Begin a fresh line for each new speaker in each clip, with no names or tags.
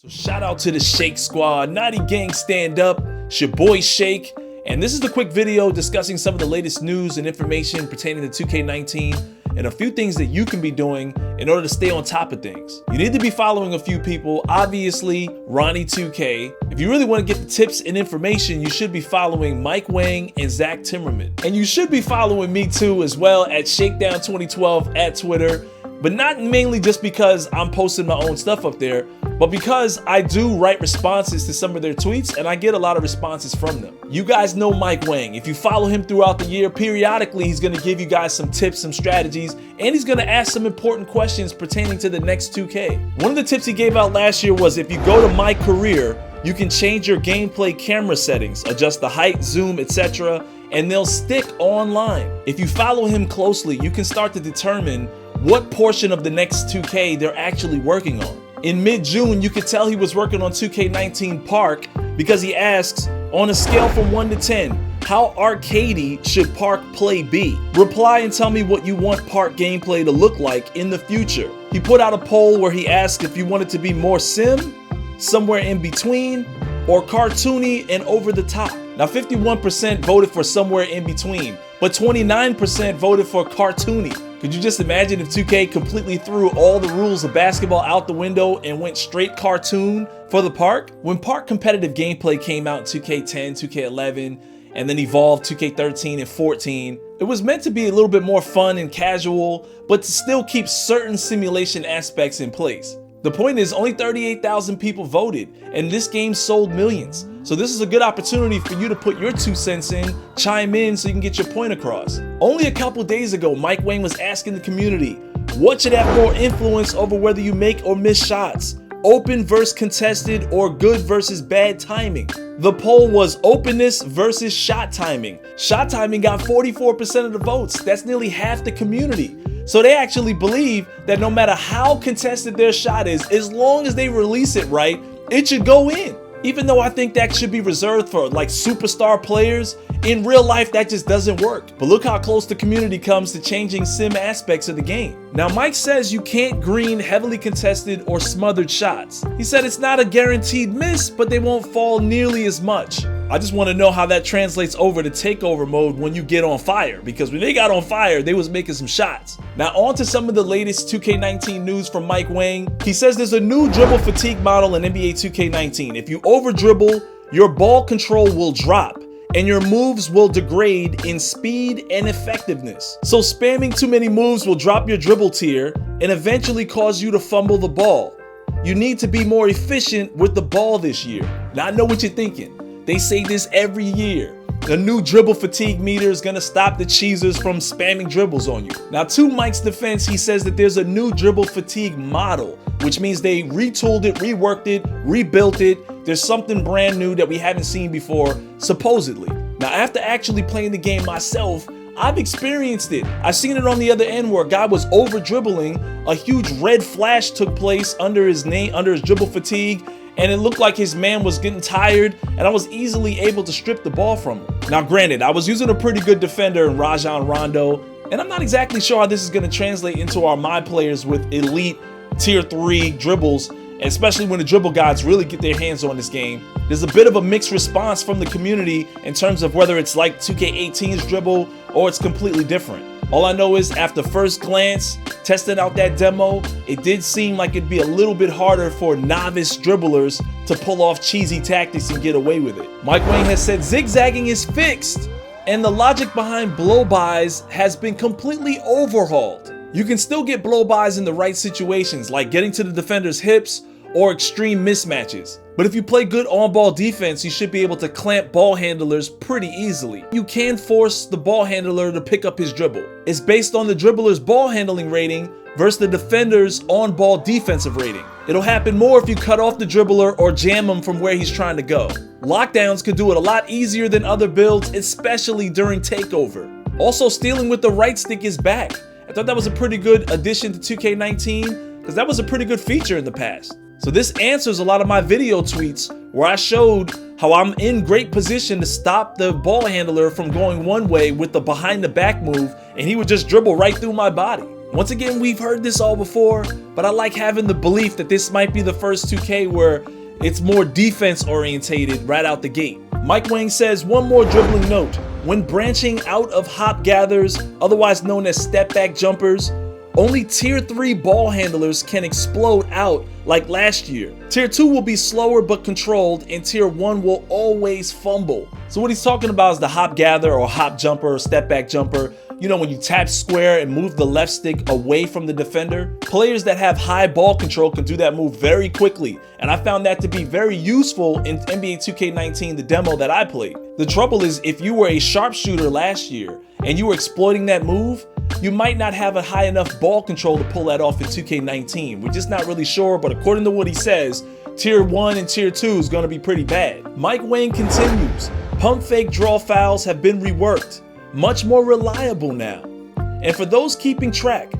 So shout out to the Shake Squad, Naughty Gang stand up, it's your boy Shake, and this is the quick video discussing some of the latest news and information pertaining to 2K19 and a few things that you can be doing in order to stay on top of things. You need to be following a few people, obviously Ronnie2K. If you really want to get the tips and information, you should be following Mike Wang and Zach Timmerman. And you should be following me too as well at ShakeDown2012 at Twitter, but not mainly just because I'm posting my own stuff up there, but because I do write responses to some of their tweets and I get a lot of responses from them. You guys know Mike Wang. If you follow him throughout the year, periodically he's gonna give you guys some tips, some strategies, and he's gonna ask some important questions pertaining to the next 2K. One of the tips he gave out last year was if you go to My Career, you can change your gameplay camera settings, adjust the height, zoom, etc., and they'll stick online. If you follow him closely, you can start to determine what portion of the next 2K they're actually working on. In mid-June, you could tell he was working on 2K19 Park because he asks, on a scale from 1 to 10, how arcadey should Park play be? Reply and tell me what you want Park gameplay to look like in the future. He put out a poll where he asked if you want it to be more sim, somewhere in between, or cartoony and over the top. Now 51% voted for somewhere in between, but 29% voted for cartoony. Could you just imagine if 2K completely threw all the rules of basketball out the window and went straight cartoon for the Park? When Park competitive gameplay came out in 2K10, 2K11, and then evolved 2K13 and 14, it was meant to be a little bit more fun and casual, but to still keep certain simulation aspects in place. The point is, only 38,000 people voted, and this game sold millions. So this is a good opportunity for you to put your 2 cents in, chime in so you can get your point across. Only a couple days ago, Mike Wang was asking the community, what should have more influence over whether you make or miss shots? Open versus contested, or good versus bad timing? The poll was openness versus shot timing. Shot timing got 44% of the votes. That's nearly half the community. So they actually believe that no matter how contested their shot is, as long as they release it right, it should go in. Even though I think that should be reserved for like superstar players, in real life that just doesn't work. But look how close the community comes to changing sim aspects of the game. Now Mike says you can't green heavily contested or smothered shots. He said it's not a guaranteed miss, but they won't fall nearly as much. I just want to know how that translates over to takeover mode when you get on fire, because when they got on fire, they was making some shots. Now on to some of the latest 2K19 news from Mike Wang. He says there's a new dribble fatigue model in NBA 2K19. If you over dribble, your ball control will drop and your moves will degrade in speed and effectiveness. So spamming too many moves will drop your dribble tier and eventually cause you to fumble the ball. You need to be more efficient with the ball this year. Now I know what you're thinking. They say this every year. The new dribble fatigue meter is gonna stop the cheesers from spamming dribbles on you. Now to Mike's defense, he says that there's a new dribble fatigue model, which means they retooled it, reworked it, rebuilt it. There's something brand new that we haven't seen before, supposedly. Now after actually playing the game myself, I've experienced it. I've seen it on the other end where a guy was over dribbling, a huge red flash took place under his dribble fatigue, and it looked like his man was getting tired, and I was easily able to strip the ball from him. Now granted, I was using a pretty good defender in Rajon Rondo, and I'm not exactly sure how this is going to translate into our my players with elite tier 3 dribbles, especially when the dribble gods really get their hands on this game. There's a bit of a mixed response from the community in terms of whether it's like 2K18's dribble or it's completely different. All I know is after first glance, testing out that demo, it did seem like it'd be a little bit harder for novice dribblers to pull off cheesy tactics and get away with it. Mike Wang has said zigzagging is fixed, and the logic behind blow-bys has been completely overhauled. You can still get blow-bys in the right situations, like getting to the defender's hips or extreme mismatches. But if you play good on-ball defense, you should be able to clamp ball handlers pretty easily. You can force the ball handler to pick up his dribble. It's based on the dribbler's ball handling rating versus the defender's on-ball defensive rating. It'll happen more if you cut off the dribbler or jam him from where he's trying to go. Lockdowns could do it a lot easier than other builds, especially during takeover. Also, stealing with the right stick is back. I thought that was a pretty good addition to 2K19 because that was a pretty good feature in the past. So this answers a lot of my video tweets where I showed how I'm in great position to stop the ball handler from going one way with the behind the back move, and he would just dribble right through my body. Once again, we've heard this all before, but I like having the belief that this might be the first 2K where it's more defense orientated right out the gate. Mike Wang says, one more dribbling note. When branching out of hop gathers, otherwise known as step back jumpers, only tier 3 ball handlers can explode out like last year. Tier 2 will be slower but controlled, and tier 1 will always fumble. So what he's talking about is the hop gather or hop jumper or step back jumper. You know, when you tap square and move the left stick away from the defender. Players that have high ball control can do that move very quickly, and I found that to be very useful in NBA 2K19, the demo that I played. The trouble is, if you were a sharpshooter last year and you were exploiting that move, you might not have a high enough ball control to pull that off in 2K19. We're just not really sure, but according to what he says, tier 1 and tier 2 is going to be pretty bad. Mike Wang continues, pump fake draw fouls have been reworked, much more reliable now. And for those keeping track,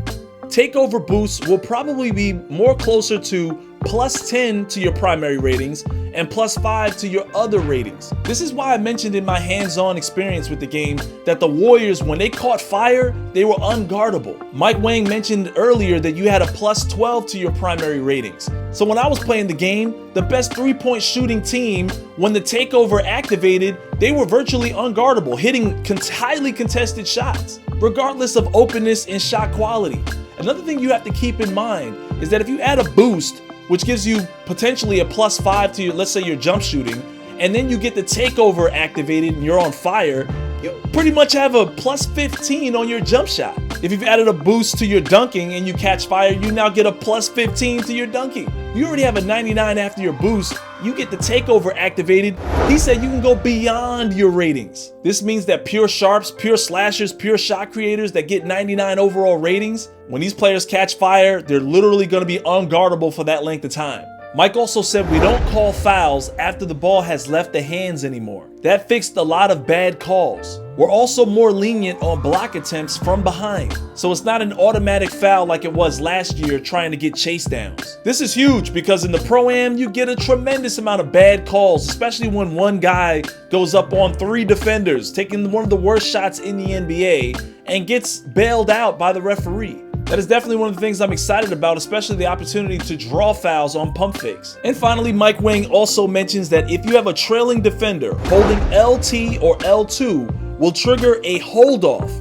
Takeover Boost will probably be more closer to +10 to your primary ratings and +5 to your other ratings. This is why I mentioned in my hands-on experience with the game that the Warriors, when they caught fire, they were unguardable. Mike Wang mentioned earlier that you had a +12 to your primary ratings. So when I was playing the game, the best 3-point shooting team, when the takeover activated, they were virtually unguardable, hitting highly contested shots, regardless of openness and shot quality. Another thing you have to keep in mind is that if you add a boost, which gives you potentially a +5 to your, let's say, your jump shooting, and then you get the takeover activated and you're on fire, you pretty much have a +15 on your jump shot. If you've added a boost to your dunking and you catch fire, you now get a +15 to your dunking. You already have a 99 after your boost, you get the takeover activated. He said you can go beyond your ratings. This means that pure sharps, pure slashers, pure shot creators that get 99 overall ratings, when these players catch fire, they're literally going to be unguardable for that length of time. Mike also said we don't call fouls after the ball has left the hands anymore. That fixed a lot of bad calls. We're also more lenient on block attempts from behind, so it's not an automatic foul like it was last year trying to get chase downs. This is huge because in the Pro-Am you get a tremendous amount of bad calls, especially when one guy goes up on 3 defenders, taking one of the worst shots in the NBA and gets bailed out by the referee. That is definitely one of the things I'm excited about, especially the opportunity to draw fouls on pump fakes. And finally, Mike Wang also mentions that if you have a trailing defender, holding LT or L2 will trigger a hold-off,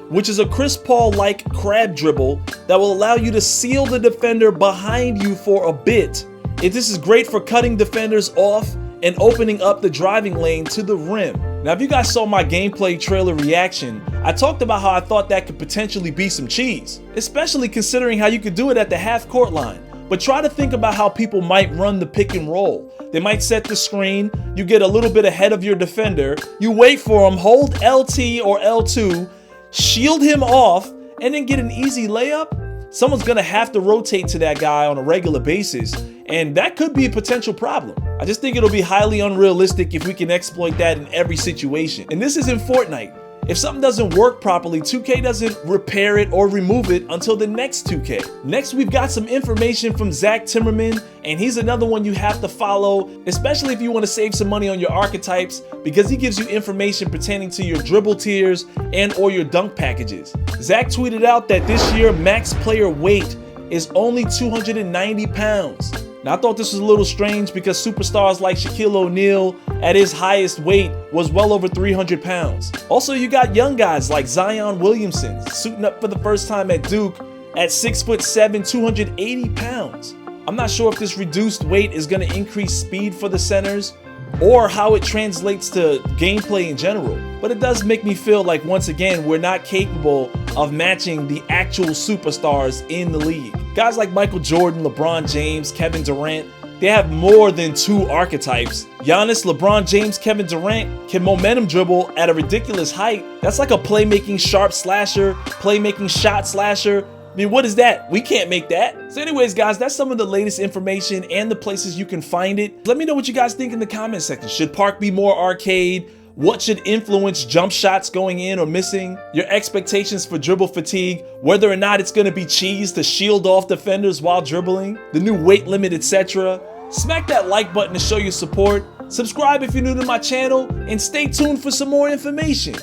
which is a Chris Paul-like crab dribble that will allow you to seal the defender behind you for a bit. This is great for cutting defenders off and opening up the driving lane to the rim. Now, if you guys saw my gameplay trailer reaction, I talked about how I thought that could potentially be some cheese, especially considering how you could do it at the half-court line. But try to think about how people might run the pick and roll. They might set the screen, you get a little bit ahead of your defender, you wait for him, hold LT or L2, shield him off, and then get an easy layup. Someone's gonna have to rotate to that guy on a regular basis, and that could be a potential problem. I just think it'll be highly unrealistic if we can exploit that in every situation. And this is in Fortnite. If something doesn't work properly, 2K doesn't repair it or remove it until the next 2K. Next, we've got some information from Timmerman, and he's another one you have to follow, especially if you want to save some money on your archetypes, because he gives you information pertaining to your dribble tiers and or your dunk packages. Zach tweeted out that this year max player weight is only 290 pounds. Now, I thought this was a little strange because superstars like Shaquille O'Neal at his highest weight was well over 300 pounds. Also, you got young guys like Zion Williamson suiting up for the first time at Duke at 6'7", 280 pounds. I'm not sure if this reduced weight is going to increase speed for the centers or how it translates to gameplay in general, but it does make me feel like, once again, we're not capable of matching the actual superstars in the league. Guys like Michael Jordan, LeBron James, Kevin Durant, they have more than 2 archetypes. Giannis, LeBron James, Kevin Durant can momentum dribble at a ridiculous height. That's like a playmaking sharp slasher, playmaking shot slasher. I mean, what is that? We can't make that. So anyways, guys, that's some of the latest information and the places you can find it. Let me know what you guys think in the comment section. Should Park be more arcade? What should influence jump shots going in or missing? Your expectations for dribble fatigue, whether or not it's going to be cheese to shield off defenders while dribbling, the new weight limit, etc. Smack that like button to show your support. Subscribe if you're new to my channel, and stay tuned for some more information.